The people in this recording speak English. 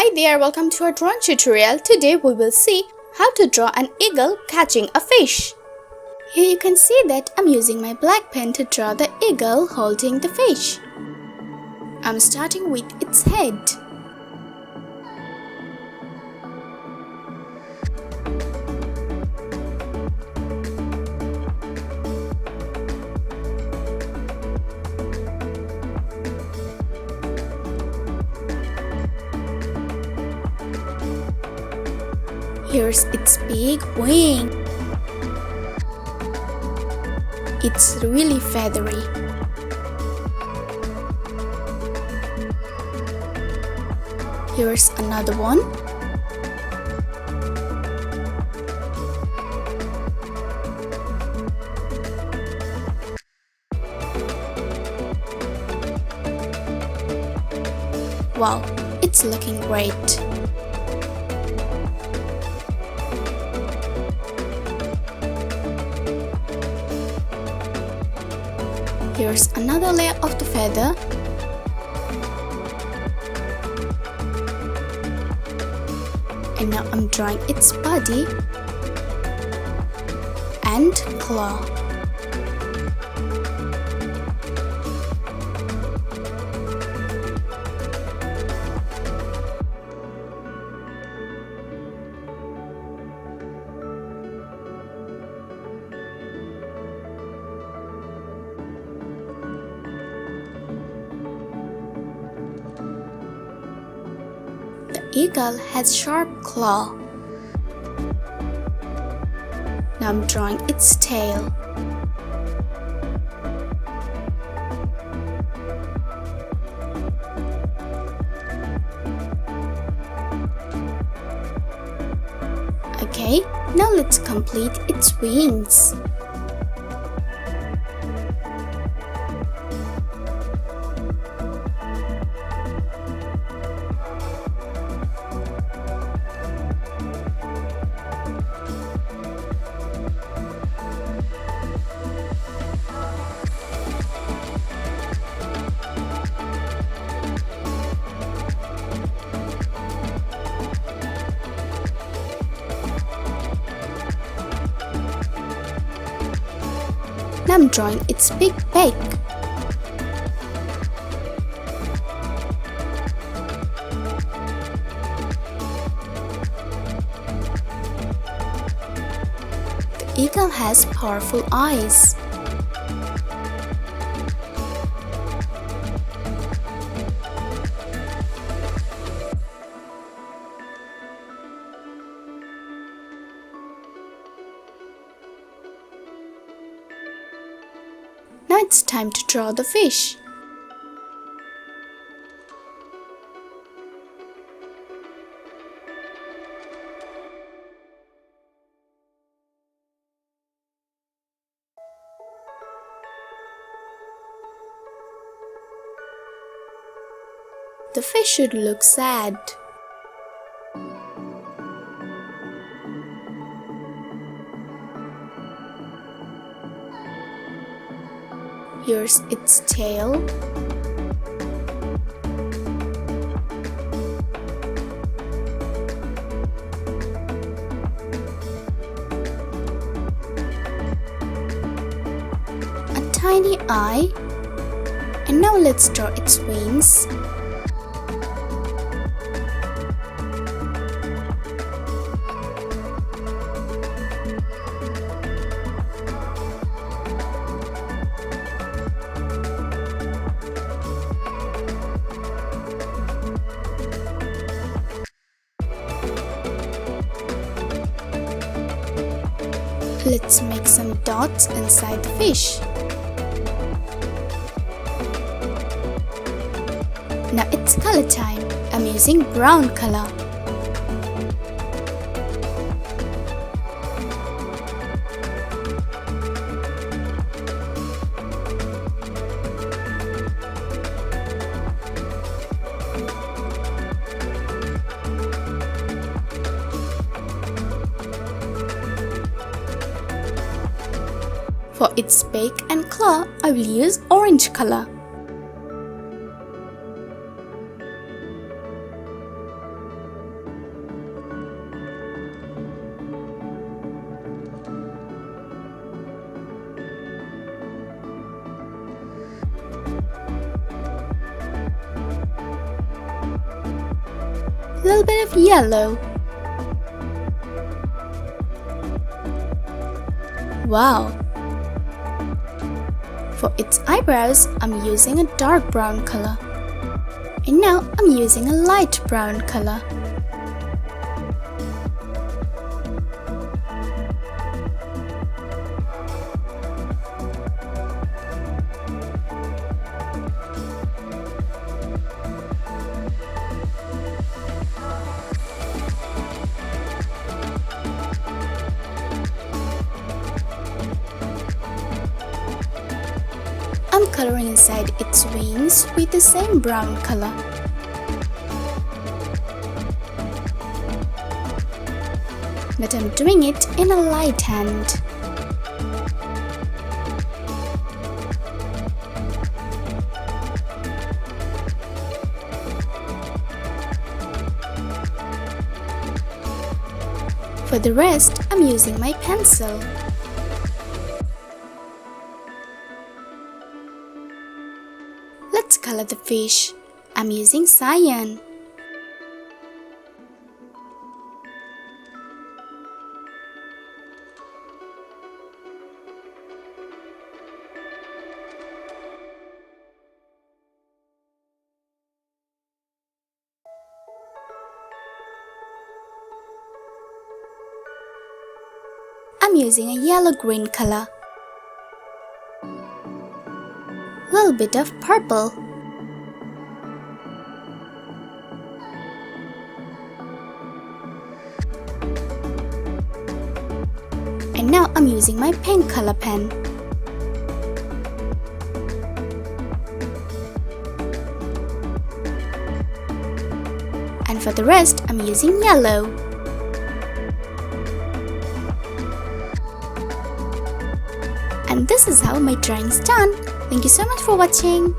Hi there, welcome to our drawing tutorial. Today we will see how to draw an eagle catching a fish. Here you can see that I'm using my black pen to draw the eagle holding the fish. I'm starting with its head. Here's its big wing. It's really feathery. Here's another one. Wow, it's looking great. Here's another layer of the feather. And now I'm drawing its body and claw. The eagle has sharp claw. Now I'm drawing its tail. Okay, now let's complete its wings. Now I'm drawing its big beak. The eagle has powerful eyes. Now it's time to draw the fish. The fish should look sad. Here's its tail. A tiny eye. And now let's draw its wings. Let's make some dots inside the fish. Now it's color time. I'm using brown color. For its beak and claw, I will use orange color. A little bit of yellow. Wow! For its eyebrows, I'm using a dark brown color. And now I'm using a light brown color. I'm coloring inside its wings with the same brown color. But I'm doing it in a light hand. For the rest, I'm using my pencil. Let's color the fish. I'm using cyan. I'm using a yellow-green color. Little bit of purple. And now I'm using my pink color pen. And for the rest, I'm using yellow. And this is how my drawing is done. Thank you so much for watching.